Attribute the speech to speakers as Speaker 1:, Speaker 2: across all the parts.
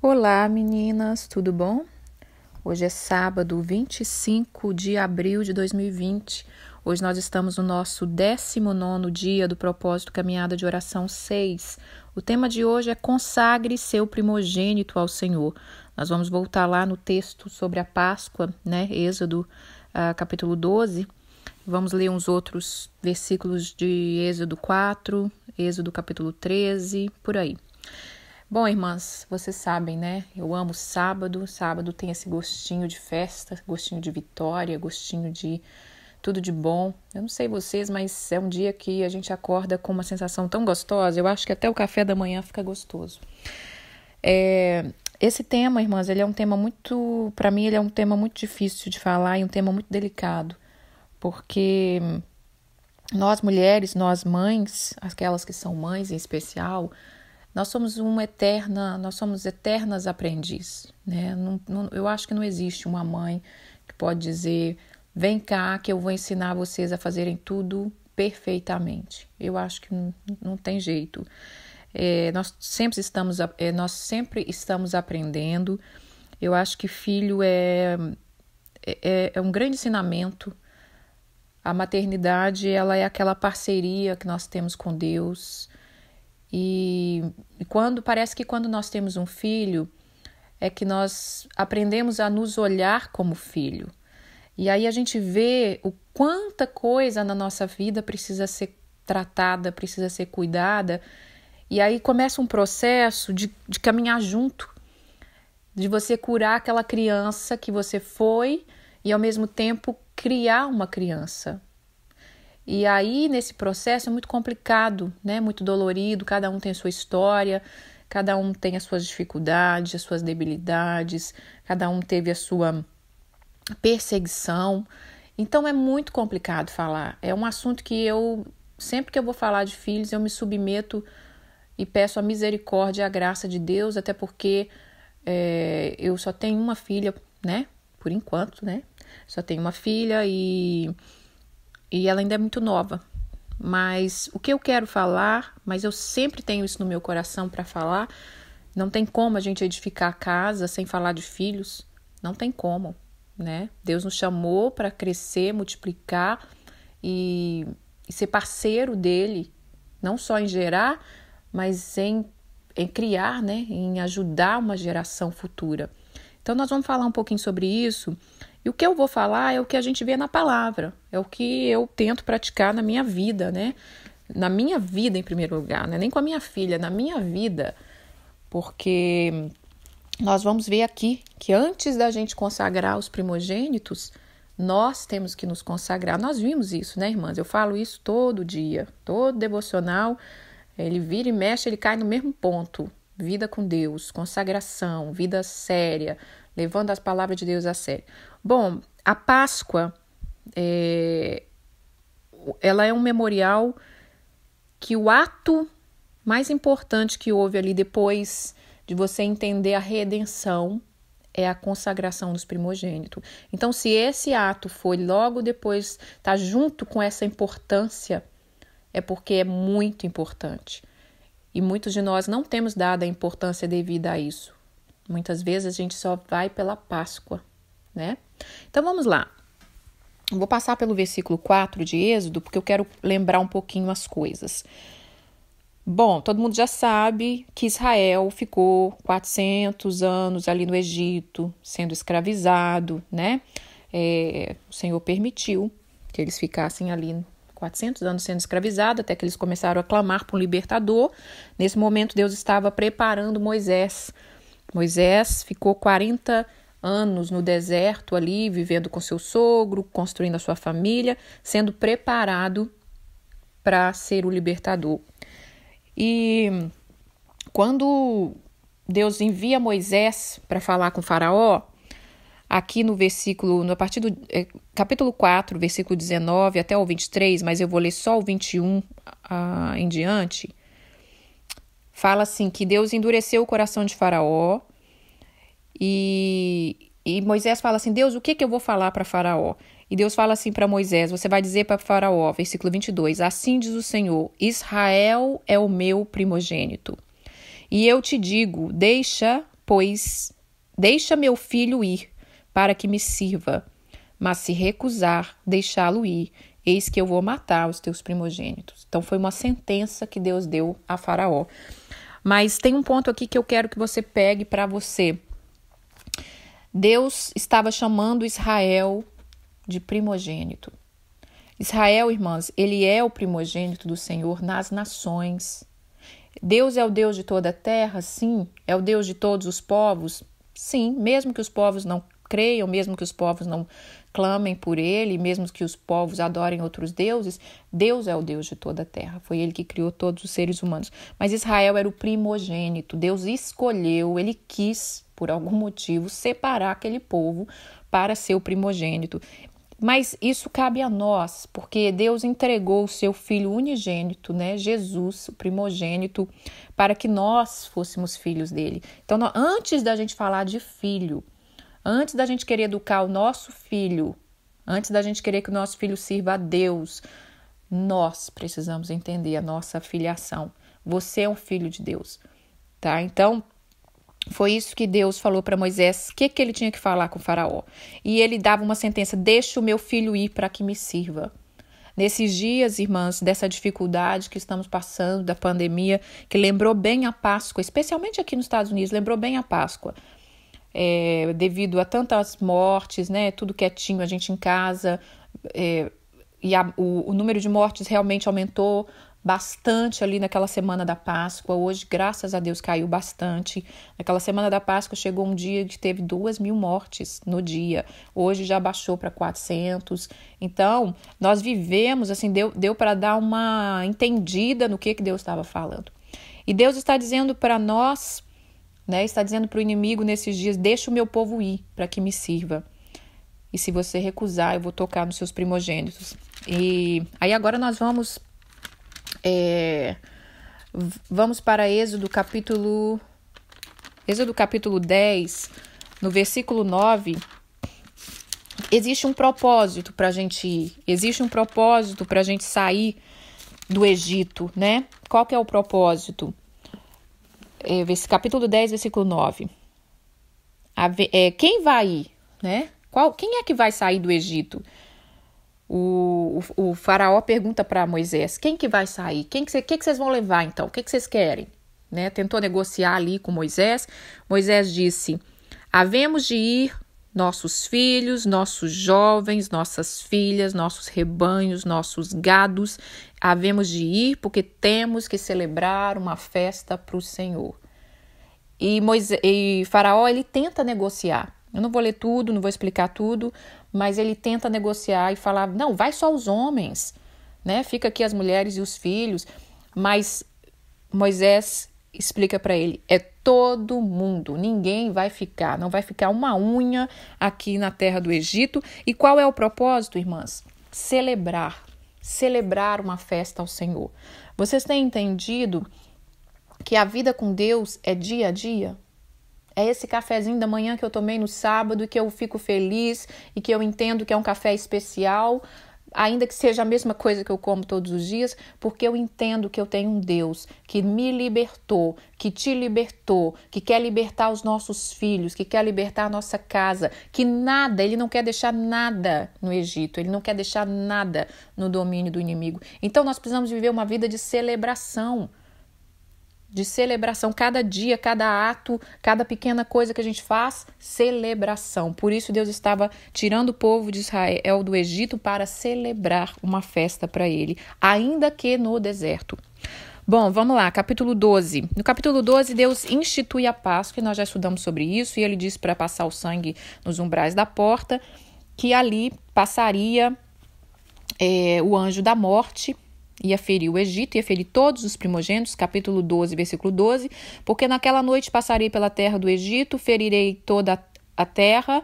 Speaker 1: Olá, meninas, tudo bom? Hoje é sábado, 25 de abril de 2020. Hoje nós estamos no nosso 19º dia do propósito Caminhada de Oração 6. O tema de hoje é consagre seu primogênito ao Senhor. Nós vamos voltar lá no texto sobre a Páscoa, né? Êxodo, capítulo 12. Vamos ler uns outros versículos de Êxodo 4, Êxodo capítulo 13, por aí. Bom, irmãs, vocês sabem, né? Eu amo sábado. Sábado tem esse gostinho de festa, gostinho de vitória, gostinho de tudo de bom. Eu não sei vocês, mas é um dia que a gente acorda com uma sensação tão gostosa. Eu acho que até o café da manhã fica gostoso. Esse tema, irmãs, ele é um tema muito, para mim, ele é um tema muito difícil de falar e um tema muito delicado, porque nós mulheres, nós mães, aquelas que são mães em especial, nós somos eternas aprendizes, né? Eu acho que não existe uma mãe que pode dizer, vem cá que eu vou ensinar vocês a fazerem tudo perfeitamente. Eu acho que não tem jeito. Nós sempre estamos aprendendo. Eu acho que filho é um grande ensinamento. A maternidade, ela é aquela parceria que nós temos com Deus. E parece que quando nós temos um filho, é que nós aprendemos a nos olhar como filho. E aí a gente vê o quanta coisa na nossa vida precisa ser tratada, precisa ser cuidada. E aí começa um processo de caminhar junto, de você curar aquela criança que você foi e ao mesmo tempo criar uma criança. E aí, nesse processo, é muito complicado, né? Muito dolorido, cada um tem a sua história, cada um tem as suas dificuldades, as suas debilidades, cada um teve a sua perseguição. Então, é muito complicado falar. É um assunto que sempre que eu vou falar de filhos, eu me submeto e peço a misericórdia e a graça de Deus, até porque eu só tenho uma filha, né? Por enquanto, né? Só tenho uma filha e ela ainda é muito nova, mas o que eu quero falar, mas eu sempre tenho isso no meu coração para falar, não tem como a gente edificar a casa sem falar de filhos, não tem como, né? Deus nos chamou para crescer, multiplicar e ser parceiro dele, não só em gerar, mas em criar, né? Em ajudar uma geração futura. Então nós vamos falar um pouquinho sobre isso. E o que eu vou falar é o que a gente vê na palavra, é o que eu tento praticar na minha vida, né? Na minha vida, em primeiro lugar, né? Nem com a minha filha, na minha vida. Porque nós vamos ver aqui que antes da gente consagrar os primogênitos, nós temos que nos consagrar. Nós vimos isso, né, irmãs? Eu falo isso todo dia, todo devocional, ele vira e mexe, ele cai no mesmo ponto. Vida com Deus, consagração, vida séria, levando as palavras de Deus a sério. Bom, a Páscoa, ela é um memorial que o ato mais importante que houve ali depois de você entender a redenção é a consagração dos primogênitos. Então, se esse ato foi logo depois, tá junto com essa importância, é porque é muito importante. E muitos de nós não temos dado a importância devida a isso. Muitas vezes a gente só vai pela Páscoa, né? Então vamos lá. Eu vou passar pelo versículo 4 de Êxodo, porque eu quero lembrar um pouquinho as coisas. Bom, todo mundo já sabe que Israel ficou 400 anos ali no Egito, sendo escravizado, né? O Senhor permitiu que eles ficassem ali 400 anos sendo escravizados, até que eles começaram a clamar por um libertador. Nesse momento, Deus estava preparando Moisés. Moisés ficou 40 anos no deserto ali, vivendo com seu sogro, construindo a sua família, sendo preparado para ser o libertador. E quando Deus envia Moisés para falar com Faraó, aqui no a partir do capítulo 4, versículo 19 até o 23, mas eu vou ler só o 21 em diante, fala assim, que Deus endureceu o coração de Faraó e Moisés fala assim, Deus, o que eu vou falar para Faraó? E Deus fala assim para Moisés, você vai dizer para Faraó, versículo 22, assim diz o Senhor, Israel é o meu primogênito. E eu te digo, deixa pois, deixa meu filho ir, para que me sirva. Mas se recusar deixá-lo ir, eis que eu vou matar os teus primogênitos. Então foi uma sentença que Deus deu a Faraó. Mas tem um ponto aqui que eu quero que você pegue para você. Deus estava chamando Israel de primogênito. Israel, irmãs, ele é o primogênito do Senhor nas nações. Deus é o Deus de toda a terra? Sim. É o Deus de todos os povos? Sim. Mesmo que os povos não creiam, mesmo que os povos não clamem por ele, mesmo que os povos adorem outros deuses, Deus é o Deus de toda a terra. Foi ele que criou todos os seres humanos. Mas Israel era o primogênito. Deus escolheu, ele quis, por algum motivo, separar aquele povo para ser o primogênito. Mas isso cabe a nós, porque Deus entregou o seu Filho unigênito, né, Jesus, o primogênito, para que nós fôssemos filhos dele. Então, antes da gente falar de filho, antes da gente querer educar o nosso filho, antes da gente querer que o nosso filho sirva a Deus, nós precisamos entender a nossa filiação. Você é um filho de Deus, tá? Então, foi isso que Deus falou para Moisés, o que ele tinha que falar com o Faraó. E ele dava uma sentença, deixa o meu filho ir para que me sirva. Nesses dias, irmãs, dessa dificuldade que estamos passando, da pandemia, que lembrou bem a Páscoa, especialmente aqui nos Estados Unidos, lembrou bem a Páscoa. Devido a tantas mortes, né, tudo quietinho, a gente em casa, o número de mortes realmente aumentou bastante ali naquela semana da Páscoa. Hoje, graças a Deus, caiu bastante. Naquela semana da Páscoa chegou um dia que teve 2.000 mortes no dia. Hoje já baixou para 400. Então, nós vivemos, assim, deu para dar uma entendida no que Deus estava falando. E Deus está dizendo para nós, né, está dizendo para o inimigo nesses dias, deixa o meu povo ir para que me sirva. E se você recusar, eu vou tocar nos seus primogênitos. E aí agora nós vamos para Êxodo capítulo 10, no versículo 9. Existe um propósito para a gente ir, existe um propósito para a gente sair do Egito, né? Qual que é o propósito? Capítulo 10, versículo 9. Quem vai ir, né? Quem é que vai sair do Egito? O faraó pergunta para Moisés, quem que vai sair? O que vocês vão levar então? O que vocês querem? Né? Tentou negociar ali com Moisés. Moisés disse, havemos de ir nossos filhos, nossos jovens, nossas filhas, nossos rebanhos, nossos gados. Havemos de ir porque temos que celebrar uma festa para o Senhor. E Faraó, ele tenta negociar. Eu não vou ler tudo, não vou explicar tudo, mas ele tenta negociar e falar, não, vai só os homens, né? Fica aqui as mulheres e os filhos. Mas Moisés explica para ele, é todo mundo, ninguém vai ficar, não vai ficar uma unha aqui na terra do Egito. E qual é o propósito, irmãs? Celebrar uma festa ao Senhor. Vocês têm entendido que a vida com Deus é dia a dia? É esse cafezinho da manhã que eu tomei no sábado e que eu fico feliz e que eu entendo que é um café especial, ainda que seja a mesma coisa que eu como todos os dias, porque eu entendo que eu tenho um Deus que me libertou, que te libertou, que quer libertar os nossos filhos, que quer libertar a nossa casa, que nada, ele não quer deixar nada no Egito, ele não quer deixar nada no domínio do inimigo. Então nós precisamos viver uma vida de celebração. Cada dia, cada ato, cada pequena coisa que a gente faz, celebração. Por isso Deus estava tirando o povo de Israel do Egito para celebrar uma festa para ele, ainda que no deserto. Bom, vamos lá, capítulo 12. No capítulo 12, Deus institui a Páscoa, e nós já estudamos sobre isso, e ele disse para passar o sangue nos umbrais da porta, que ali passaria o anjo da morte, ia ferir o Egito, ia ferir todos os primogênitos, capítulo 12, versículo 12, porque naquela noite passarei pela terra do Egito, ferirei toda a terra,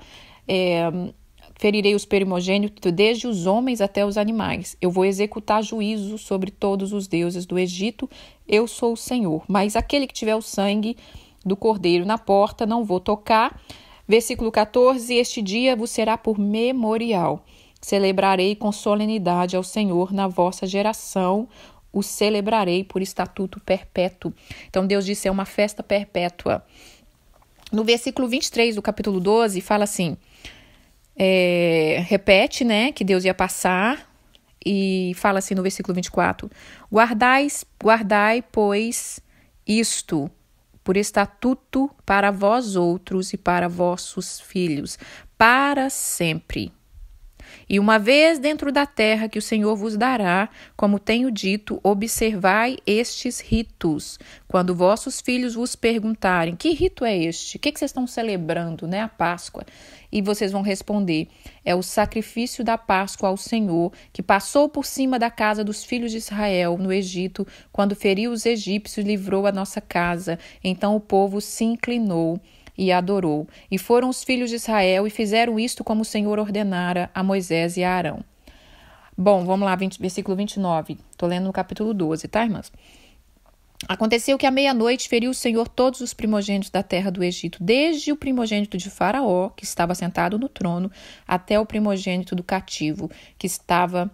Speaker 1: ferirei os primogênitos, desde os homens até os animais. Eu vou executar juízo sobre todos os deuses do Egito, eu sou o Senhor. Mas aquele que tiver o sangue do cordeiro na porta, não vou tocar. Versículo 14, este dia vos será por memorial. Celebrarei com solenidade ao Senhor na vossa geração, o celebrarei por estatuto perpétuo. Então Deus disse, é uma festa perpétua. No versículo 23 do capítulo 12, fala assim, repete, né, que Deus ia passar, e fala assim no versículo 24, guardai, pois, isto por estatuto para vós outros e para vossos filhos, para sempre. E uma vez dentro da terra que o Senhor vos dará, como tenho dito, observai estes ritos. Quando vossos filhos vos perguntarem, que rito é este? O que vocês estão celebrando, né? A Páscoa. E vocês vão responder, é o sacrifício da Páscoa ao Senhor, que passou por cima da casa dos filhos de Israel no Egito, quando feriu os egípcios e livrou a nossa casa. Então o povo se inclinou e adorou. E foram os filhos de Israel e fizeram isto como o Senhor ordenara a Moisés e a Arão. Bom, vamos lá, versículo 29. Estou lendo no capítulo 12, tá, irmãs? Aconteceu que à meia-noite feriu o Senhor todos os primogênitos da terra do Egito, desde o primogênito de Faraó, que estava sentado no trono, até o primogênito do cativo, que estava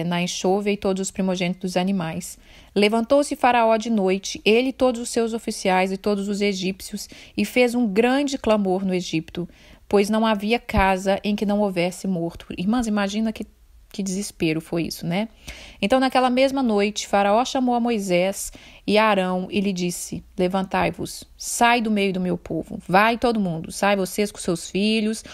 Speaker 1: na enxova, e todos os primogênitos dos animais. Levantou-se Faraó de noite, ele e todos os seus oficiais e todos os egípcios, e fez um grande clamor no Egito, pois não havia casa em que não houvesse morto. Irmãs, imagina que desespero foi isso, né? Então, naquela mesma noite, Faraó chamou a Moisés e a Arão e lhe disse, levantai-vos, sai do meio do meu povo, vai todo mundo, sai vocês com seus filhos,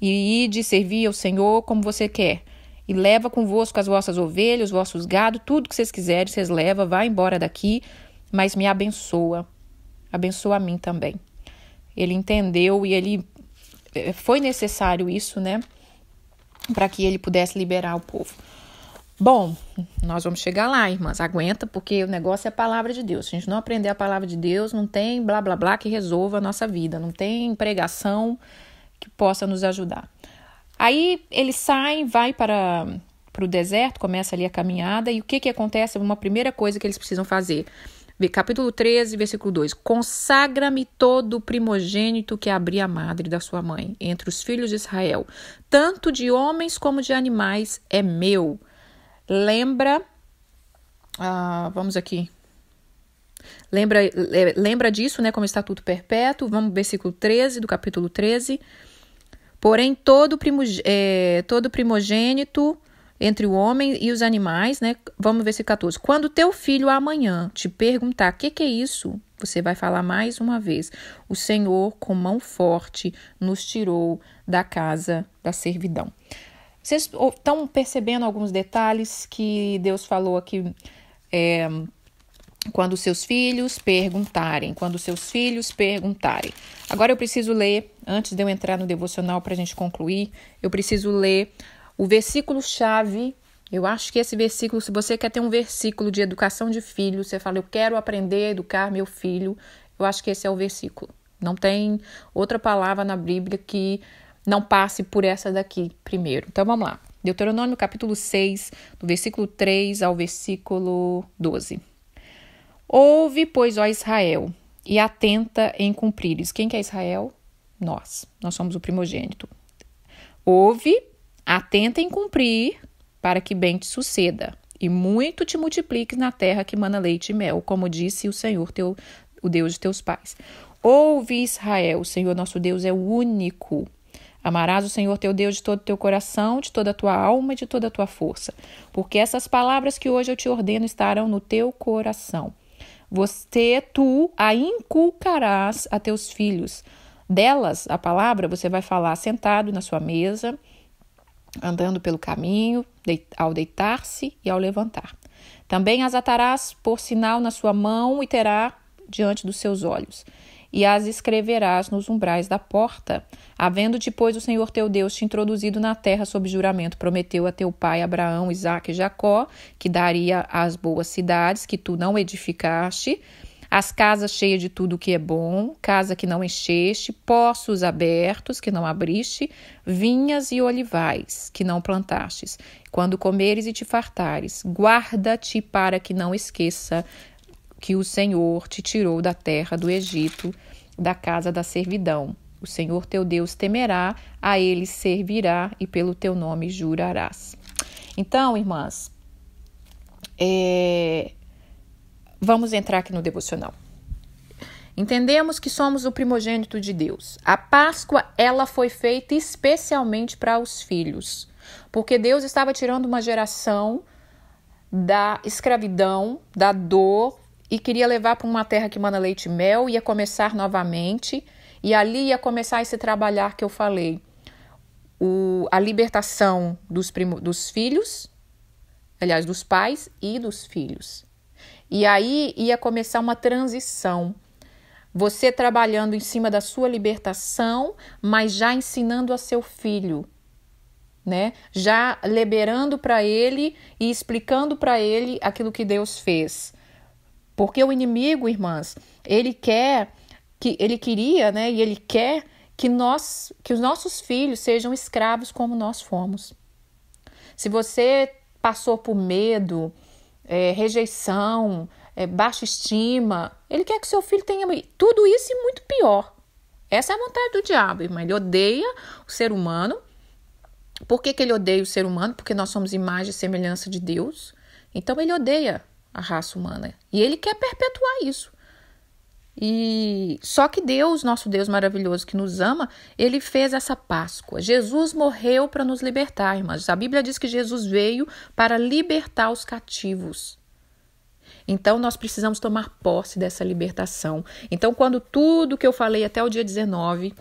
Speaker 1: e ide servir ao Senhor como você quer. E leva convosco as vossas ovelhas, os vossos gado, tudo que vocês quiserem, vocês levam, vai embora daqui, mas me abençoa a mim também. Ele entendeu e ele foi necessário isso, né? Para que ele pudesse liberar o povo. Bom, nós vamos chegar lá, irmãs. Aguenta, porque o negócio é a palavra de Deus. Se a gente não aprender a palavra de Deus, não tem blá, blá, blá que resolva a nossa vida. Não tem pregação que possa nos ajudar. Aí eles saem, vai para o deserto, começa ali a caminhada. E o que acontece? Uma primeira coisa que eles precisam fazer. Capítulo 13, versículo 2. Consagra-me todo o primogênito que abrir a madre da sua mãe, entre os filhos de Israel, tanto de homens como de animais, é meu. Vamos aqui. Lembra disso, né, como estatuto perpétuo. Vamos ao versículo 13 do capítulo 13. Porém, todo primogênito entre o homem e os animais, né? Vamos ver se 14. Quando teu filho amanhã te perguntar o que é isso, você vai falar mais uma vez. O Senhor, com mão forte, nos tirou da casa da servidão. Vocês estão percebendo alguns detalhes que Deus falou aqui? Quando seus filhos perguntarem. Agora eu preciso ler, antes de eu entrar no devocional para a gente concluir, eu preciso ler o versículo-chave. Eu acho que esse versículo, se você quer ter um versículo de educação de filho, você fala, eu quero aprender a educar meu filho, eu acho que esse é o versículo. Não tem outra palavra na Bíblia que não passe por essa daqui primeiro. Então vamos lá. Deuteronômio capítulo 6, do versículo 3 ao versículo 12. Ouve, pois, ó Israel, e atenta em cumprires. Quem que é Israel? Nós somos o primogênito. Ouve, atenta em cumprir, para que bem te suceda, e muito te multipliques na terra que mana leite e mel, como disse o Senhor, o Deus de teus pais. Ouve, Israel, o Senhor nosso Deus é o único. Amarás o Senhor teu Deus de todo o teu coração, de toda a tua alma e de toda a tua força, porque essas palavras que hoje eu te ordeno estarão no teu coração. Tu a inculcarás a teus filhos. Delas, a palavra, você vai falar sentado na sua mesa, andando pelo caminho, ao deitar-se e ao levantar. Também as atarás por sinal na sua mão e terá diante dos seus olhos. E as escreverás nos umbrais da porta. Havendo-te, pois, o Senhor teu Deus te introduzido na terra sob juramento, prometeu a teu pai Abraão, Isaque e Jacó, que daria as boas cidades que tu não edificaste, as casas cheias de tudo que é bom, casa que não encheste, poços abertos que não abriste, vinhas e olivais que não plantastes. Quando comeres e te fartares, guarda-te para que não esqueça que o Senhor te tirou da terra do Egito, da casa da servidão. O Senhor teu Deus temerá, a ele servirá e pelo teu nome jurarás. Então, irmãs, vamos entrar aqui no devocional. Entendemos que somos o primogênito de Deus. A Páscoa, ela foi feita especialmente para os filhos, porque Deus estava tirando uma geração da escravidão, da dor, e queria levar para uma terra que mana leite e mel, ia começar novamente, e ali ia começar esse trabalhar que eu falei, a libertação dos filhos, aliás, dos pais e dos filhos. E aí ia começar uma transição, você trabalhando em cima da sua libertação, mas já ensinando a seu filho, né? Já liberando para ele e explicando para ele aquilo que Deus fez. Porque o inimigo, irmãs, ele queria, né? E ele quer que os nossos filhos sejam escravos como nós fomos. Se você passou por medo, rejeição, baixa estima, ele quer que seu filho tenha tudo isso e muito pior. Essa é a vontade do diabo, irmã. Ele odeia o ser humano. Por que ele odeia o ser humano? Porque nós somos imagem e semelhança de Deus. Então ele odeia a raça humana. E ele quer perpetuar isso. E só que Deus, nosso Deus maravilhoso que nos ama, ele fez essa Páscoa. Jesus morreu para nos libertar, irmãs. A Bíblia diz que Jesus veio para libertar os cativos. Então, nós precisamos tomar posse dessa libertação. Então, quando tudo que eu falei até o dia 19,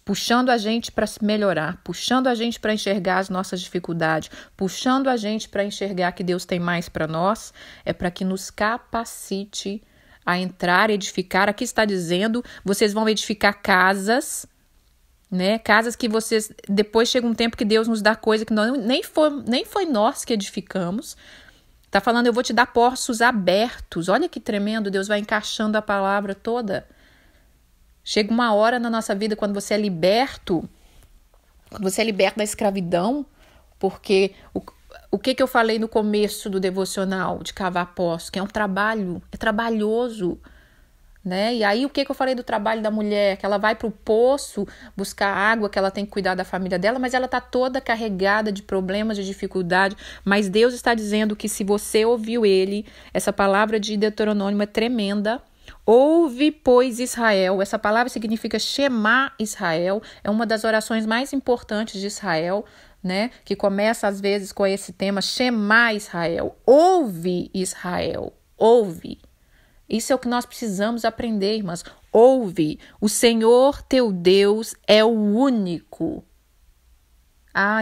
Speaker 1: puxando a gente para se melhorar, puxando a gente para enxergar as nossas dificuldades, puxando a gente para enxergar que Deus tem mais para nós, é para que nos capacite a entrar, edificar. Aqui está dizendo, vocês vão edificar casas, né? Casas que vocês, depois chega um tempo que Deus nos dá coisa que nem foi nós que edificamos. Está falando, eu vou te dar poços abertos. Olha que tremendo, Deus vai encaixando a palavra toda. Chega uma hora na nossa vida quando você é liberto da escravidão, porque o que eu falei no começo do devocional de cavar poços, que é um trabalho, é trabalhoso, né? E aí o que eu falei do trabalho da mulher, que ela vai para o poço buscar água, que ela tem que cuidar da família dela, mas ela está toda carregada de problemas, de dificuldade, mas Deus está dizendo que se você ouviu ele, essa palavra de Deuteronômio é tremenda. Ouve, pois, Israel. Essa palavra significa Shema Israel. É uma das orações mais importantes de Israel, né? Que começa às vezes com esse tema, Shema Israel. Ouve, Israel. Ouve. Isso é o que nós precisamos aprender, irmãs. Ouve. O Senhor teu Deus é o único.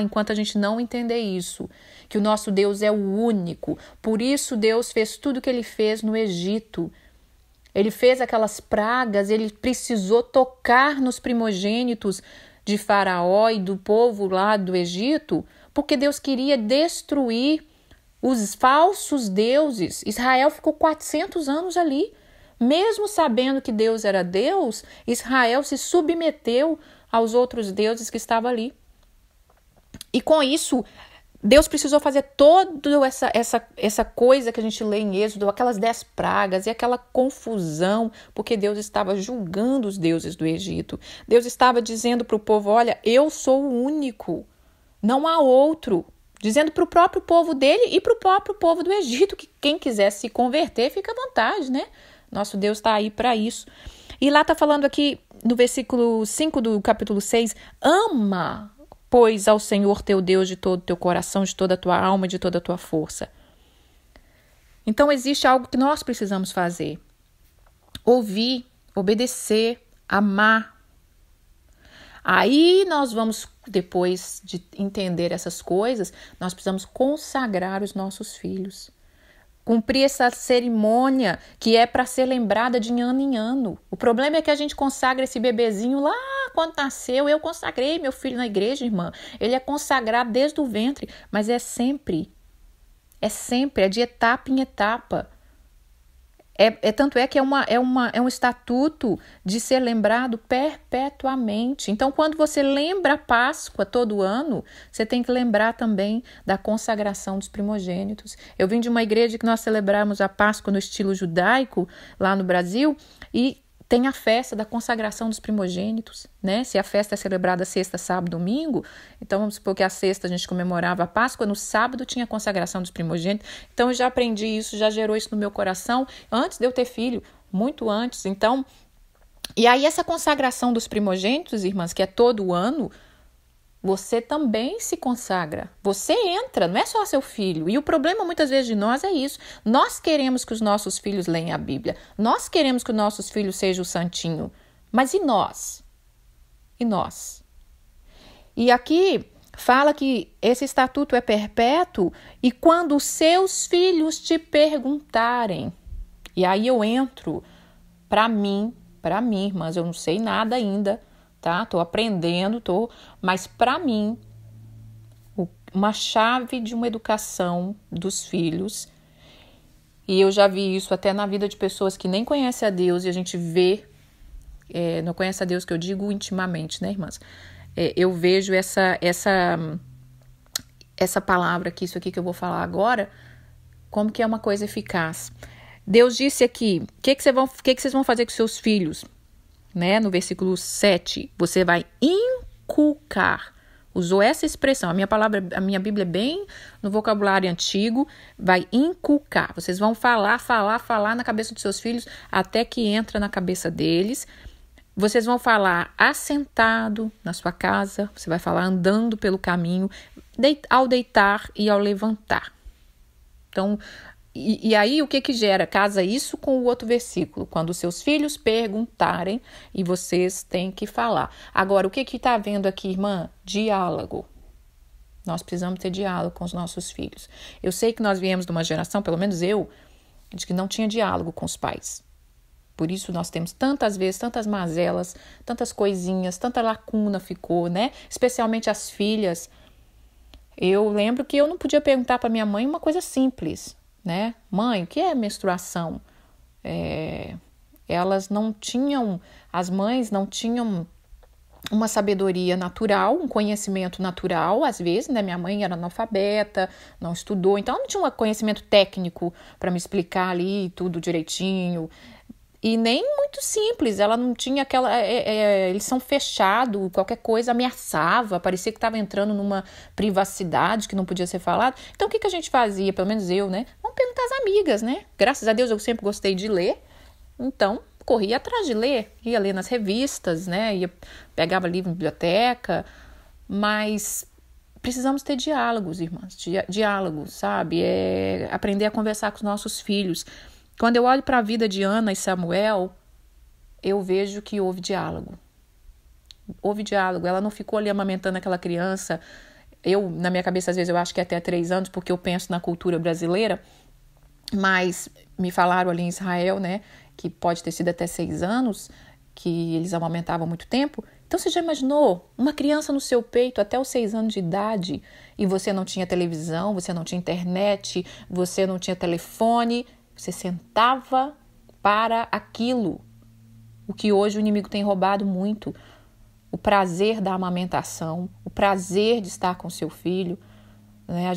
Speaker 1: Enquanto a gente não entender isso, que o nosso Deus é o único. Por isso Deus fez tudo o que ele fez no Egito. Ele fez aquelas pragas, ele precisou tocar nos primogênitos de Faraó e do povo lá do Egito, porque Deus queria destruir os falsos deuses. Israel ficou 400 anos ali. Mesmo sabendo que Deus era Deus, Israel se submeteu aos outros deuses que estavam ali. E com isso, Deus precisou fazer toda essa coisa que a gente lê em Êxodo, aquelas 10 pragas e aquela confusão, porque Deus estava julgando os deuses do Egito. Deus estava dizendo para o povo, olha, eu sou o único, não há outro. Dizendo para o próprio povo dele e para o próprio povo do Egito, que quem quiser se converter, fica à vontade, né? Nosso Deus está aí para isso. E lá está falando aqui, no versículo 5 do capítulo 6, ama, pois, ao Senhor teu Deus de todo o teu coração, de toda a tua alma, de toda a tua força. Então, existe algo que nós precisamos fazer. Ouvir, obedecer, amar. Aí nós vamos, depois de entender essas coisas, nós precisamos consagrar os nossos filhos. Cumprir essa cerimônia que é para ser lembrada de ano em ano. O problema é que a gente consagra esse bebezinho lá quando nasceu. Eu consagrei meu filho na igreja, irmã. Ele é consagrado desde o ventre, mas é sempre, é de etapa em etapa. Tanto é que é um estatuto de ser lembrado perpetuamente. Então, quando você lembra a Páscoa todo ano, você tem que lembrar também da consagração dos primogênitos. Eu vim de uma igreja que nós celebramos a Páscoa no estilo judaico, lá no Brasil, e tem a festa da consagração dos primogênitos, né? Se a festa é celebrada sexta, sábado, domingo, então vamos supor que a sexta a gente comemorava a Páscoa, no sábado tinha a consagração dos primogênitos. Então eu já aprendi isso, já gerou isso no meu coração antes de eu ter filho. muito antes. Então, e aí essa consagração dos primogênitos, irmãs, que é todo ano, você também se consagra. Você entra, não é só seu filho. E o problema muitas vezes de nós é isso. Nós queremos que os nossos filhos leiam a Bíblia. Nós queremos que os nossos filhos sejam o santinho. Mas e nós? E nós? E aqui fala que esse estatuto é perpétuo e quando os seus filhos te perguntarem. E aí eu entro para mim, irmãs, eu não sei nada ainda, tá? Tô aprendendo, mas para mim, uma chave de uma educação dos filhos, e eu já vi isso até na vida de pessoas que nem conhecem a Deus, e a gente vê, não conhece a Deus que eu digo intimamente, né, irmãs? Eu vejo essa palavra aqui, isso aqui que eu vou falar agora, como que é uma coisa eficaz. Deus disse aqui, o que vocês vão fazer com seus filhos? Né? No versículo 7, você vai inculcar. Usou essa expressão. A minha Bíblia é bem no vocabulário antigo. Vai inculcar. Vocês vão falar na cabeça dos seus filhos até que entra na cabeça deles. Vocês vão falar assentado na sua casa. Você vai falar andando pelo caminho, ao deitar e ao levantar. Então, e aí o que gera? Casa isso com o outro versículo. Quando os seus filhos perguntarem e vocês têm que falar. Agora, o que está havendo aqui, irmã? Diálogo. Nós precisamos ter diálogo com os nossos filhos. Eu sei que nós viemos de uma geração, pelo menos eu, de que não tinha diálogo com os pais. Por isso nós temos tantas vezes, tantas mazelas, tantas coisinhas, tanta lacuna ficou, né? Especialmente as filhas. Eu lembro que eu não podia perguntar para minha mãe uma coisa simples, né? Mãe, o que é menstruação? Elas não tinham, as mães não tinham uma sabedoria natural, um conhecimento natural, às vezes, né? Minha mãe era analfabeta, não estudou, então não tinha um conhecimento técnico para me explicar ali tudo direitinho. E nem muito simples, ela não tinha aquela... eles são fechados, qualquer coisa ameaçava, parecia que estava entrando numa privacidade que não podia ser falado. Então, o que a gente fazia? Pelo menos eu, né? Vamos perguntar às amigas, né? Graças a Deus, eu sempre gostei de ler. Então, corria atrás de ler. Ia ler nas revistas, né? Pegava livro em biblioteca. Mas precisamos ter diálogos, irmãs. Diálogos, sabe? Aprender a conversar com os nossos filhos. Quando eu olho para a vida de Ana e Samuel, eu vejo que houve diálogo. Houve diálogo. Ela não ficou ali amamentando aquela criança. Na minha cabeça, às vezes, eu acho que é até 3 anos, porque eu penso na cultura brasileira. Mas me falaram ali em Israel, né, que pode ter sido até 6 anos, que eles amamentavam muito tempo. Então, você já imaginou uma criança no seu peito até os 6 anos de idade e você não tinha televisão, você não tinha internet, você não tinha telefone... Você sentava para aquilo, o que hoje o inimigo tem roubado muito, o prazer da amamentação, o prazer de estar com seu filho, né?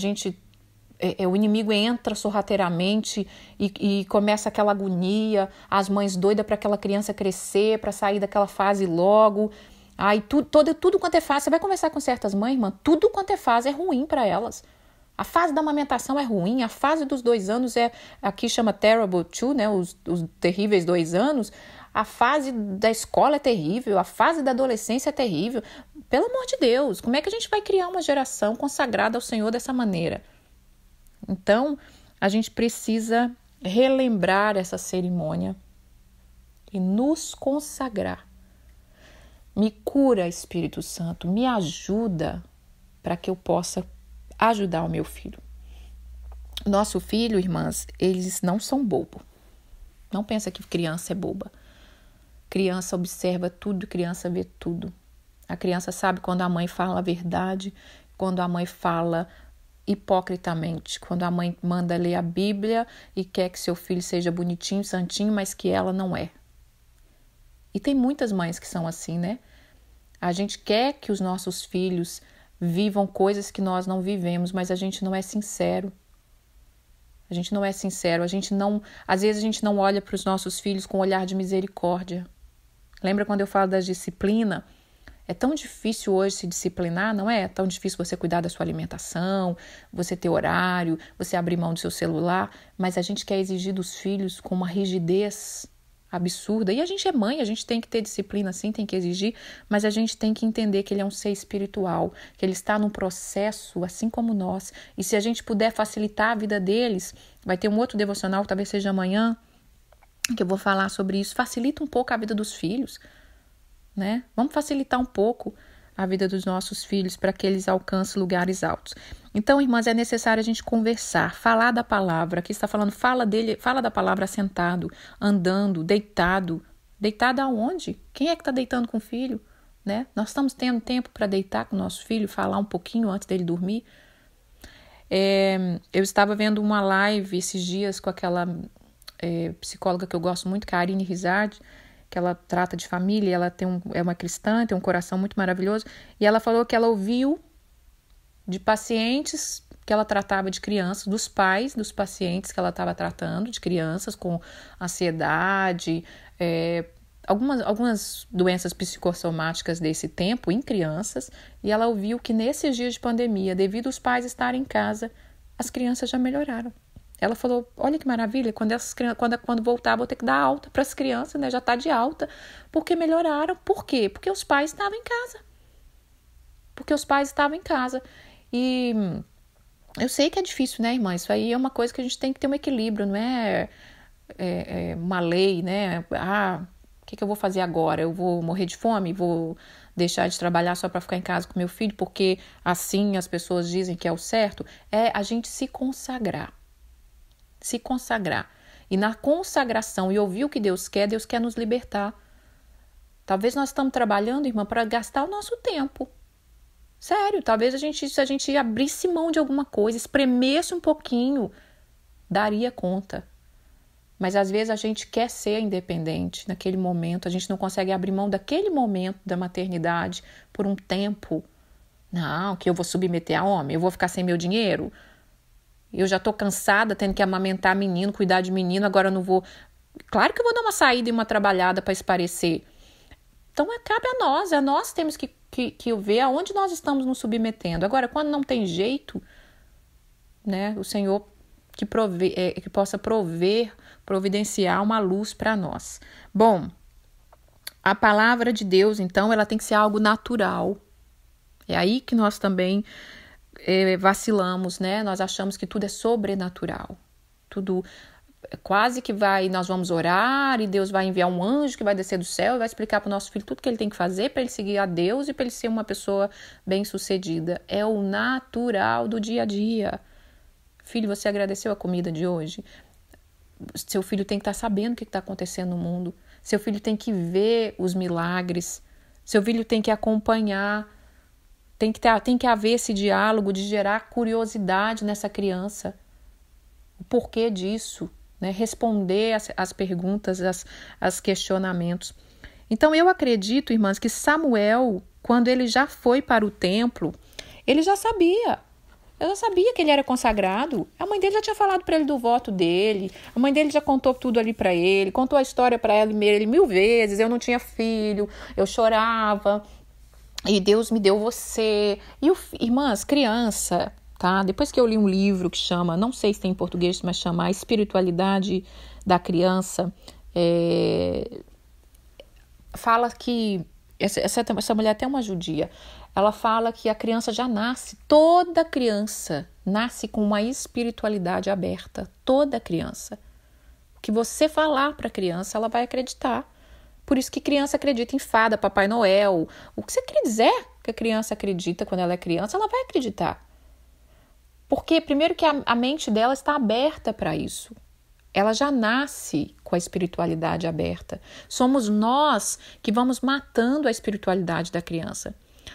Speaker 1: O inimigo entra sorrateiramente e começa aquela agonia, as mães doidas para aquela criança crescer, para sair daquela fase logo. Aí tudo quanto é fase, você vai conversar com certas mães, irmã, tudo quanto é fase é ruim para elas. A fase da amamentação é ruim, a fase dos 2 anos aqui chama terrible 2, né? Os terríveis 2 anos. A fase da escola é terrível, a fase da adolescência é terrível. Pelo amor de Deus, como é que a gente vai criar uma geração consagrada ao Senhor dessa maneira? Então, a gente precisa relembrar essa cerimônia e nos consagrar. Me cura, Espírito Santo, me ajuda para que eu possa ajudar o meu filho. Nosso filho, irmãs, eles não são bobos. Não pensa que criança é boba. Criança observa tudo, criança vê tudo. A criança sabe quando a mãe fala a verdade, quando a mãe fala hipocritamente, quando a mãe manda ler a Bíblia e quer que seu filho seja bonitinho, santinho, mas que ela não é. E tem muitas mães que são assim, né? A gente quer que os nossos filhos vivam coisas que nós não vivemos, mas a gente não é sincero. A gente não é sincero, às vezes a gente não olha para os nossos filhos com um olhar de misericórdia. Lembra quando eu falo da disciplina? É tão difícil hoje se disciplinar, não é? É tão difícil você cuidar da sua alimentação, você ter horário, você abrir mão do seu celular, mas a gente quer exigir dos filhos com uma rigidez absurda. E a gente é mãe, a gente tem que ter disciplina, sim, tem que exigir, mas a gente tem que entender que ele é um ser espiritual, que ele está num processo assim como nós. E se a gente puder facilitar a vida deles, vai ter um outro devocional, talvez seja amanhã, que eu vou falar sobre isso. Facilita um pouco a vida dos filhos, né? Vamos facilitar um pouco a vida dos nossos filhos para que eles alcancem lugares altos. Então, irmãs, é necessário a gente conversar, falar da palavra. Aqui está falando, fala da palavra sentado, andando, deitado. Deitado aonde? Quem é que está deitando com o filho? Né? Nós estamos tendo tempo para deitar com o nosso filho, falar um pouquinho antes dele dormir. Eu estava vendo uma live esses dias com aquela psicóloga que eu gosto muito, Karine Rizard, que ela trata de família, ela é uma cristã, tem um coração muito maravilhoso, e ela falou que ela ouviu de pacientes que ela tratava de crianças, dos pais dos pacientes que ela estava tratando, de crianças com ansiedade, algumas doenças psicossomáticas desse tempo em crianças, e ela ouviu que nesses dias de pandemia, devido aos pais estarem em casa, as crianças já melhoraram. Ela falou, olha que maravilha, quando voltar vou ter que dar alta para as crianças, né? Já está de alta, porque melhoraram. Por quê? Porque os pais estavam em casa. E eu sei que é difícil, né, irmã? Isso aí é uma coisa que a gente tem que ter um equilíbrio, não é uma lei, né? O que eu vou fazer agora? Eu vou morrer de fome? Vou deixar de trabalhar só para ficar em casa com meu filho, porque assim as pessoas dizem que é o certo? É a gente se consagrar. E na consagração e ouvir o que Deus quer nos libertar. Talvez nós estamos trabalhando, irmã, para gastar o nosso tempo. Sério, talvez se a gente abrisse mão de alguma coisa, espremesse um pouquinho, daria conta. Mas às vezes a gente quer ser independente naquele momento, a gente não consegue abrir mão daquele momento da maternidade por um tempo. Não, que eu vou submeter a homem, eu vou ficar sem meu dinheiro. Eu já estou cansada tendo que amamentar menino, cuidar de menino, agora eu não vou... Claro que eu vou dar uma saída e uma trabalhada para esparecer. Então, cabe a nós temos que ver aonde nós estamos nos submetendo. Agora, quando não tem jeito, né, o Senhor que possa providenciar uma luz para nós. Bom, a palavra de Deus, então, ela tem que ser algo natural. É aí que nós também... vacilamos, né? Nós achamos que tudo é sobrenatural. Tudo quase que nós vamos orar e Deus vai enviar um anjo que vai descer do céu e vai explicar para o nosso filho tudo que ele tem que fazer para ele seguir a Deus e para ele ser uma pessoa bem-sucedida. É o natural do dia a dia. Filho, você agradeceu a comida de hoje? Seu filho tem que estar sabendo o que está acontecendo no mundo. Seu filho tem que ver os milagres. Seu filho tem que acompanhar. Tem que haver esse diálogo de gerar curiosidade nessa criança. O porquê disso, né? Responder as perguntas, as questionamentos. Então, eu acredito, irmãs, que Samuel, quando ele já foi para o templo, ele já sabia. Eu já sabia que ele era consagrado. A mãe dele já tinha falado para ele do voto dele. A mãe dele já contou tudo ali para ele. Contou a história para ele 1000 vezes. Eu não tinha filho, eu chorava. E Deus me deu você. E, irmãs, criança, tá? Depois que eu li um livro que chama, não sei se tem em português, mas chama A Espiritualidade da Criança, fala que, essa mulher até é uma judia, ela fala que a criança já nasce, toda criança nasce com uma espiritualidade aberta, toda criança. O que você falar para a criança, ela vai acreditar. Por isso que criança acredita em fada, Papai Noel. O que você quiser que a criança acredita quando ela é criança, ela vai acreditar. Porque, primeiro, que a mente dela está aberta para isso. Ela já nasce com a espiritualidade aberta. Somos nós que vamos matando a espiritualidade da criança.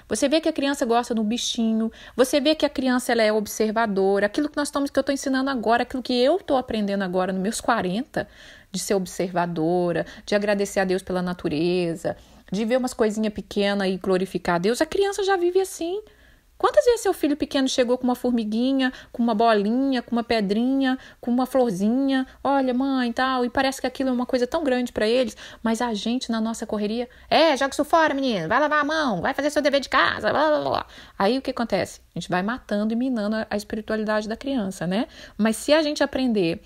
Speaker 1: Você vê que a criança gosta do bichinho, você vê que a criança ela é observadora, aquilo que eu estou ensinando agora, aquilo que eu estou aprendendo agora nos meus 40, de ser observadora, de agradecer a Deus pela natureza, de ver umas coisinhas pequenas e glorificar a Deus, a criança já vive assim. Quantas vezes seu filho pequeno chegou com uma formiguinha, com uma bolinha, com uma pedrinha, com uma florzinha, olha mãe, tal, e parece que aquilo é uma coisa tão grande para eles, mas a gente na nossa correria, joga isso fora menino, vai lavar a mão, vai fazer seu dever de casa, blá, blá, blá. Aí o que acontece? A gente vai matando e minando a espiritualidade da criança, né? Mas se a gente aprender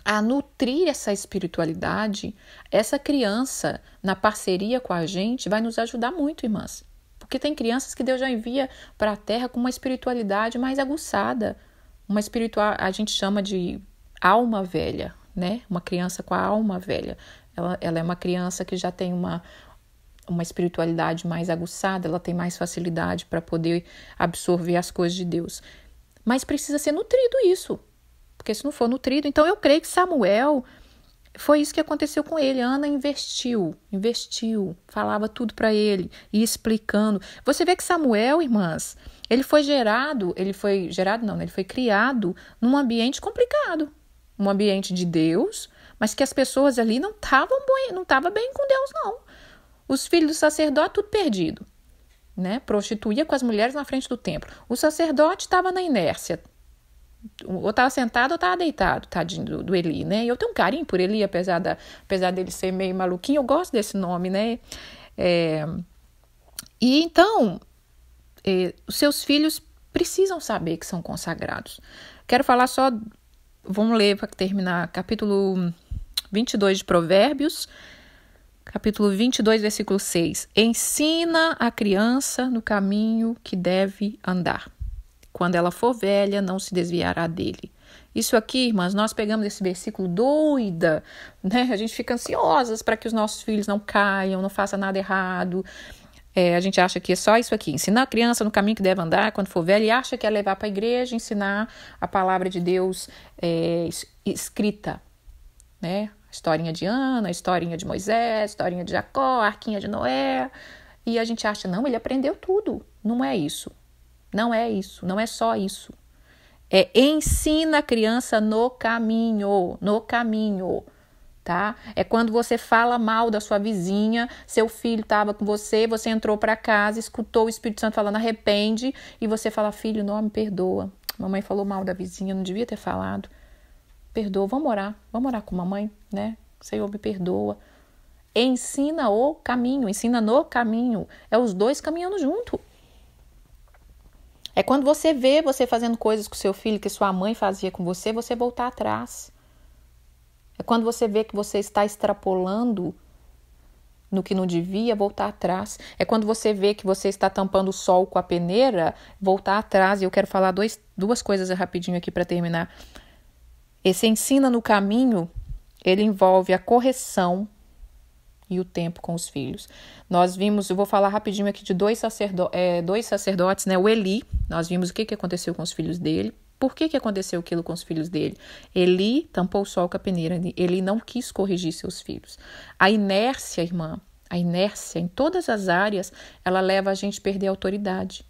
Speaker 1: a nutrir essa espiritualidade, essa criança, na parceria com a gente, vai nos ajudar muito, irmãs. Porque tem crianças que Deus já envia para a terra com uma espiritualidade mais aguçada. Uma espiritual, a gente chama de alma velha, né? Uma criança com a alma velha. Ela é uma criança que já tem uma espiritualidade mais aguçada, ela tem mais facilidade para poder absorver as coisas de Deus. Mas precisa ser nutrido isso. Porque se não for nutrido, então eu creio que Samuel, foi isso que aconteceu com ele. Ana investiu, falava tudo para ele, ia explicando. Você vê que Samuel, irmãs, ele foi criado num ambiente complicado, um ambiente de Deus, mas que as pessoas ali não estavam bem com Deus, não. Os filhos do sacerdote, tudo perdido, né? Prostituía com as mulheres na frente do templo. O sacerdote estava na inércia, ou estava sentado ou estava deitado, tadinho do Eli, né? E eu tenho um carinho por Eli, apesar dele ser meio maluquinho, eu gosto desse nome, né? E então, os seus filhos precisam saber que são consagrados. Quero falar só, vamos ler para terminar, capítulo 22 de Provérbios, capítulo 22, versículo 6. Ensina a criança no caminho que deve andar. Quando ela for velha, não se desviará dele. Isso aqui, irmãs, nós pegamos esse versículo doida, né? A gente fica ansiosas para que os nossos filhos não caiam, não façam nada errado. A gente acha que é só isso aqui. Ensinar a criança no caminho que deve andar quando for velha e acha que é levar para a igreja, ensinar a palavra de Deus escrita, né? A historinha de Ana, a historinha de Moisés, a historinha de Jacó, a arquinha de Noé. E a gente acha, não, ele aprendeu tudo. Não é isso. Não é isso, não é só isso. Ensina a criança no caminho, tá? É quando você fala mal da sua vizinha, seu filho estava com você entrou para casa, escutou o Espírito Santo falando arrepende, e você fala, filho, não, me perdoa. Mamãe falou mal da vizinha, não devia ter falado. Perdoa, vamos orar com mamãe, né? Senhor, me perdoa. Ensina o caminho, ensina no caminho. É os dois caminhando junto. É quando você vê você fazendo coisas com seu filho que sua mãe fazia com você voltar atrás. É quando você vê que você está extrapolando no que não devia, voltar atrás. É quando você vê que você está tampando o sol com a peneira, voltar atrás. E eu quero falar duas coisas rapidinho aqui para terminar. Esse ensina no caminho, ele envolve a correção e o tempo com os filhos. Nós vimos, eu vou falar rapidinho aqui de dois sacerdotes, né? O Eli, nós vimos o que aconteceu com os filhos dele. Por que aconteceu aquilo com os filhos dele? Eli tampou o sol com a peneira, ele não quis corrigir seus filhos. A inércia, irmã, em todas as áreas, ela leva a gente a perder a autoridade,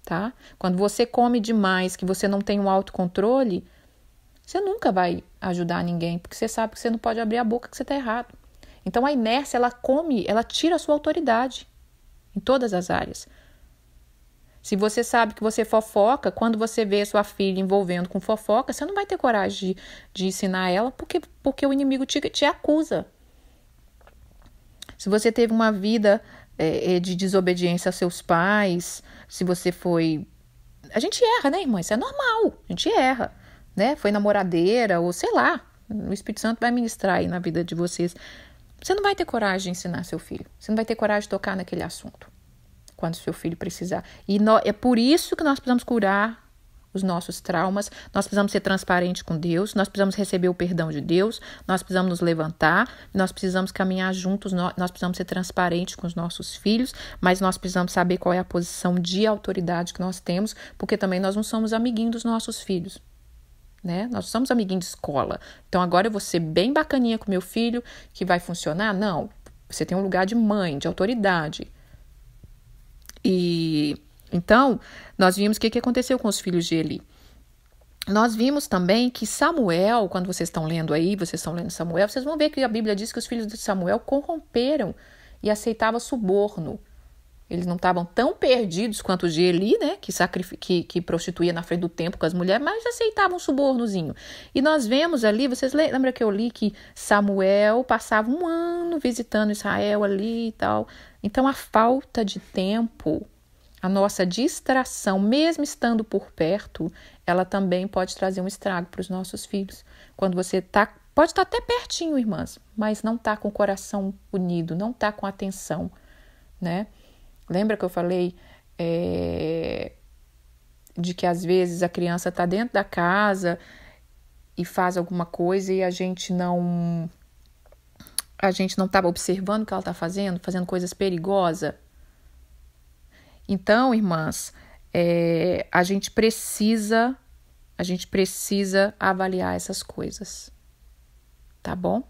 Speaker 1: tá? Quando você come demais, que você não tem um autocontrole, você nunca vai ajudar ninguém, porque você sabe que você não pode abrir a boca que você está errado. Então, a inércia, ela tira a sua autoridade em todas as áreas. Se você sabe que você fofoca, quando você vê sua filha envolvendo com fofoca, você não vai ter coragem de ensinar ela, porque o inimigo te acusa. Se você teve uma vida de desobediência aos seus pais, se você foi... A gente erra, né, irmã? Isso é normal, a gente erra, né? Foi namoradeira ou sei lá, o Espírito Santo vai ministrar aí na vida de vocês. Você não vai ter coragem de ensinar seu filho. Você não vai ter coragem de tocar naquele assunto quando seu filho precisar. E é por isso que nós precisamos curar os nossos traumas. Nós precisamos ser transparentes com Deus. Nós precisamos receber o perdão de Deus. Nós precisamos nos levantar. Nós precisamos caminhar juntos. Nós precisamos ser transparentes com os nossos filhos. Mas nós precisamos saber qual é a posição de autoridade que nós temos. Porque também nós não somos amiguinhos dos nossos filhos, né? Nós somos amiguinhos de escola. Então agora eu vou ser bem bacaninha com meu filho, que vai funcionar? Não. Você tem um lugar de mãe, de autoridade. E então, nós vimos o que aconteceu com os filhos de Eli. Nós vimos também que Samuel, quando vocês estão lendo aí, vocês estão lendo Samuel, vocês vão ver que a Bíblia diz que os filhos de Samuel corromperam e aceitavam suborno. Eles não estavam tão perdidos quanto os de Eli, né, que prostituía na frente do templo com as mulheres, mas aceitavam um subornozinho. E nós vemos ali, vocês lembram que eu li que Samuel passava 1 ano visitando Israel ali e tal. Então, a falta de tempo a nossa distração, mesmo estando por perto, ela também pode trazer um estrago para os nossos filhos. Quando você pode estar até pertinho, irmãs, mas não está com o coração unido, não está com atenção, né? Lembra que eu falei de que às vezes a criança está dentro da casa e faz alguma coisa e a gente não estava observando o que ela está fazendo coisas perigosas? Então, irmãs, a gente precisa avaliar essas coisas, tá bom?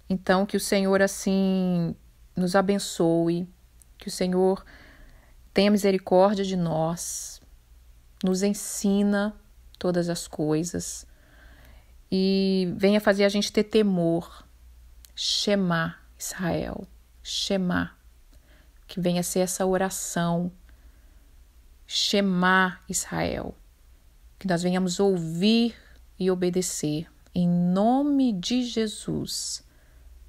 Speaker 1: Então, que o Senhor, assim, nos abençoe, que o Senhor tenha misericórdia de nós, nos ensina todas as coisas e venha fazer a gente ter temor. Shema, Israel, Shema. Que venha ser essa oração, Shema Israel, que nós venhamos ouvir e obedecer, em nome de Jesus.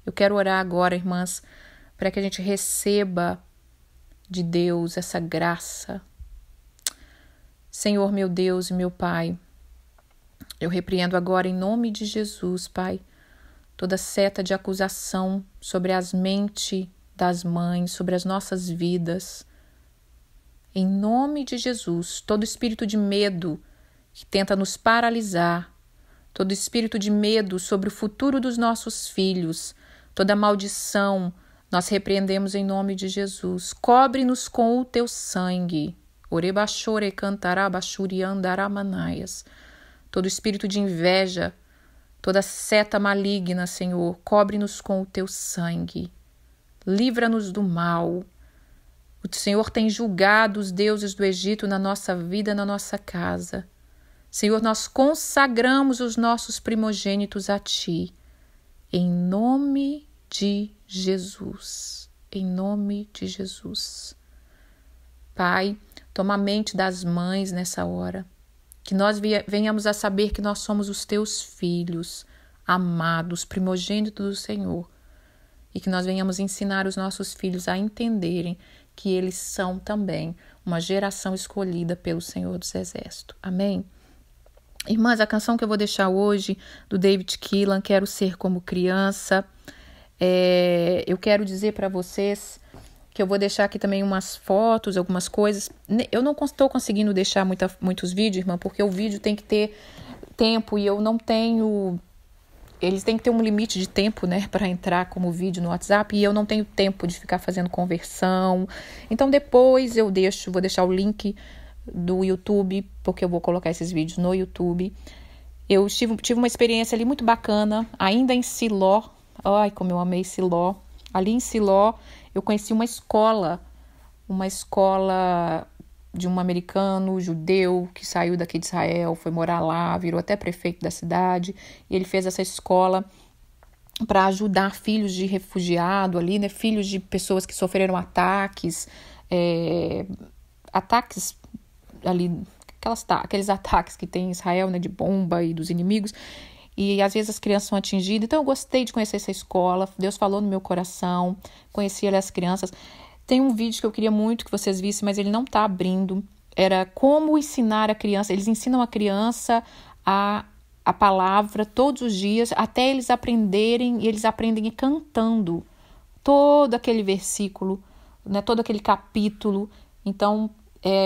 Speaker 1: Eu quero orar agora, irmãs, para que a gente receba de Deus essa graça. Senhor, meu Deus e meu Pai, eu repreendo agora em nome de Jesus, Pai, toda seta de acusação sobre as mentes das mães, sobre as nossas vidas. Em nome de Jesus, todo espírito de medo que tenta nos paralisar, todo espírito de medo sobre o futuro dos nossos filhos, toda maldição, nós repreendemos em nome de Jesus. Cobre-nos com o teu sangue. Orebachore cantarabachuri andaramanaias. Todo espírito de inveja, toda seta maligna, Senhor, cobre-nos com o teu sangue. Livra-nos do mal. O Senhor tem julgado os deuses do Egito na nossa vida, na nossa casa. Senhor, nós consagramos os nossos primogênitos a Ti. Em nome de Jesus. Em nome de Jesus. Pai, toma a mente das mães nessa hora. Que nós venhamos a saber que nós somos os Teus filhos, amados, primogênitos do Senhor. E que nós venhamos ensinar os nossos filhos a entenderem que eles são também uma geração escolhida pelo Senhor dos Exércitos. Amém? Irmãs, a canção que eu vou deixar hoje, do David Keelan, Quero Ser Como Criança. Eu quero dizer para vocês que eu vou deixar aqui também umas fotos, algumas coisas. Eu não estou conseguindo deixar muitos vídeos, irmã, porque o vídeo tem que ter tempo e eu não tenho... Eles têm que ter um limite de tempo, né, para entrar como vídeo no WhatsApp, e eu não tenho tempo de ficar fazendo conversão. Então depois vou deixar o link do YouTube, porque eu vou colocar esses vídeos no YouTube. Eu tive uma experiência ali muito bacana, ainda em Siló. Ai, como eu amei Siló. Ali em Siló, eu conheci uma escola de um americano judeu que saiu daqui de Israel, foi morar lá, virou até prefeito da cidade, e ele fez essa escola para ajudar filhos de refugiado ali, né, filhos de pessoas que sofreram ataques ali, aqueles ataques que tem em Israel, né, de bomba e dos inimigos, e às vezes as crianças são atingidas. Então eu gostei de conhecer essa escola, Deus falou no meu coração, conheci ali as crianças. Tem um vídeo que eu queria muito que vocês vissem, mas ele não está abrindo. Era como ensinar a criança. Eles ensinam a criança a palavra todos os dias, até eles aprenderem, e eles aprendem cantando todo aquele versículo, né, todo aquele capítulo. Então,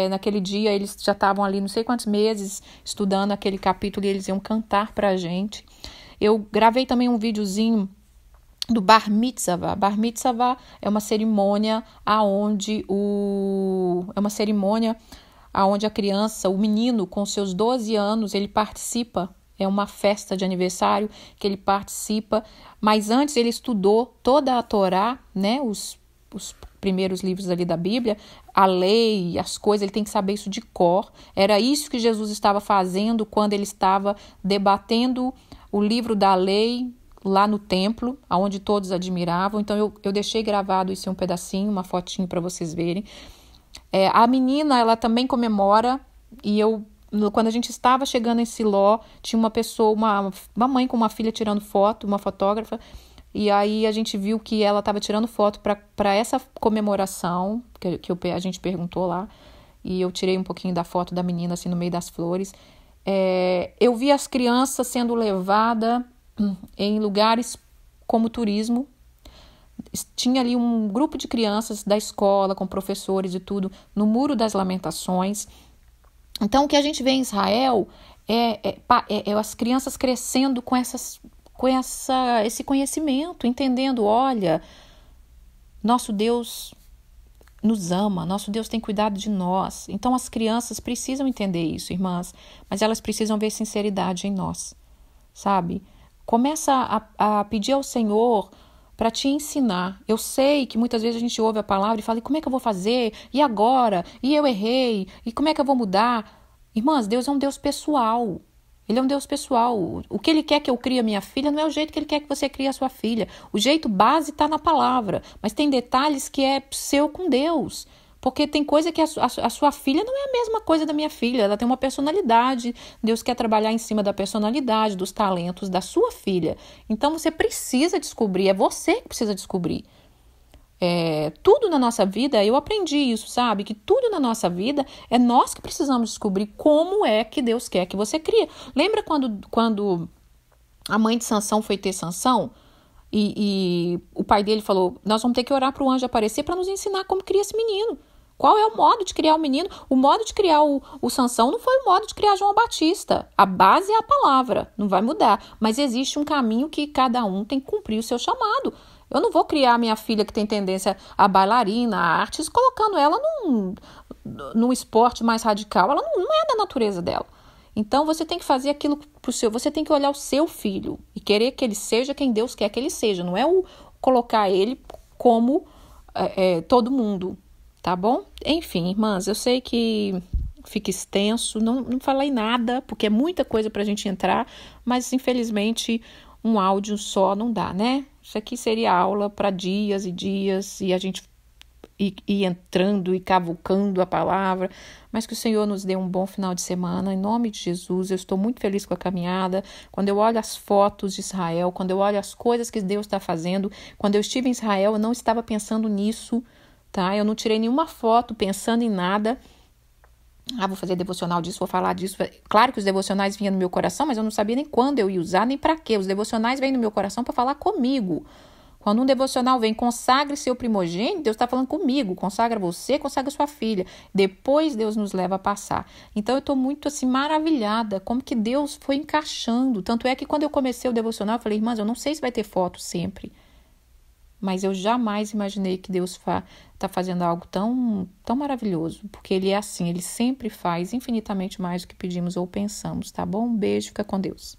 Speaker 1: naquele dia, eles já estavam ali não sei quantos meses estudando aquele capítulo e eles iam cantar para a gente. Eu gravei também um videozinho do Bar Mitzvah. Bar Mitzvah é uma cerimônia aonde a criança, o menino com seus 12 anos, ele participa. É uma festa de aniversário que ele participa, mas antes ele estudou toda a Torá, né, os primeiros livros ali da Bíblia, a lei, as coisas, ele tem que saber isso de cor. Era isso que Jesus estava fazendo quando ele estava debatendo o livro da lei lá no templo, onde todos admiravam. Então eu deixei gravado isso em um pedacinho, uma fotinho para vocês verem. A menina, ela também comemora, e quando a gente estava chegando em Siló, tinha uma pessoa, uma mãe com uma filha tirando foto, uma fotógrafa, E aí a gente viu que ela estava tirando foto para essa comemoração, que a gente perguntou lá. E eu tirei um pouquinho da foto da menina, assim, no meio das flores. Eu vi as crianças sendo levadas em lugares como turismo. Tinha ali um grupo de crianças da escola, com professores e tudo, no Muro das Lamentações. Então, o que a gente vê em Israel é as crianças crescendo com esse conhecimento, entendendo, olha, nosso Deus nos ama, nosso Deus tem cuidado de nós. Então, as crianças precisam entender isso, irmãs, mas elas precisam ver sinceridade em nós, sabe? Começa a pedir ao Senhor para te ensinar. Eu sei que muitas vezes a gente ouve a palavra e fala, e como é que eu vou fazer? E agora? E eu errei? E como é que eu vou mudar? Irmãs, Deus é um Deus pessoal. Ele é um Deus pessoal. O que Ele quer que eu crie a minha filha não é o jeito que Ele quer que você crie a sua filha. O jeito base está na palavra, mas tem detalhes que é seu com Deus. Porque tem coisa que a sua filha não é a mesma coisa da minha filha. Ela tem uma personalidade. Deus quer trabalhar em cima da personalidade, dos talentos da sua filha. Então você precisa descobrir, é você que precisa descobrir. Tudo na nossa vida, eu aprendi isso, sabe? Que tudo na nossa vida é nós que precisamos descobrir como é que Deus quer que você crie. Lembra quando a mãe de Sansão foi ter Sansão? E o pai dele falou, nós vamos ter que orar para o anjo aparecer para nos ensinar como cria esse menino. Qual é o modo de criar o menino? O modo de criar o Sansão não foi o modo de criar João Batista. A base é a palavra, não vai mudar. Mas existe um caminho que cada um tem que cumprir o seu chamado. Eu não vou criar minha filha que tem tendência a bailarina, a artes, colocando ela num esporte mais radical. Ela não é da natureza dela. Então, você tem que fazer aquilo pro seu... Você tem que olhar o seu filho e querer que ele seja quem Deus quer que ele seja. Não é colocar ele como todo mundo, tá bom? Enfim, irmãs, eu sei que fica extenso. Não falei nada, porque é muita coisa pra gente entrar. Mas, infelizmente, um áudio só não dá, né? Isso aqui seria aula para dias e dias. E a gente ir entrando e cavucando a palavra, mas que o Senhor nos dê um bom final de semana, em nome de Jesus. Eu estou muito feliz com a caminhada. Quando eu olho as fotos de Israel, quando eu olho as coisas que Deus está fazendo, quando eu estive em Israel, eu não estava pensando nisso, tá? Eu não tirei nenhuma foto pensando em nada. Vou fazer devocional disso, vou falar disso. Claro que os devocionais vinham no meu coração, mas eu não sabia nem quando eu ia usar, nem para quê. Os devocionais vêm no meu coração para falar comigo. Quando um devocional vem, consagre seu primogênito, Deus está falando comigo, consagra você, consagra sua filha. Depois Deus nos leva a passar. Então eu estou muito assim maravilhada, como que Deus foi encaixando. Tanto é que quando eu comecei o devocional, eu falei, irmãs, eu não sei se vai ter foto sempre. Mas eu jamais imaginei que Deus está fazendo algo tão, tão maravilhoso. Porque Ele é assim, Ele sempre faz infinitamente mais do que pedimos ou pensamos, tá bom? Um beijo, fica com Deus.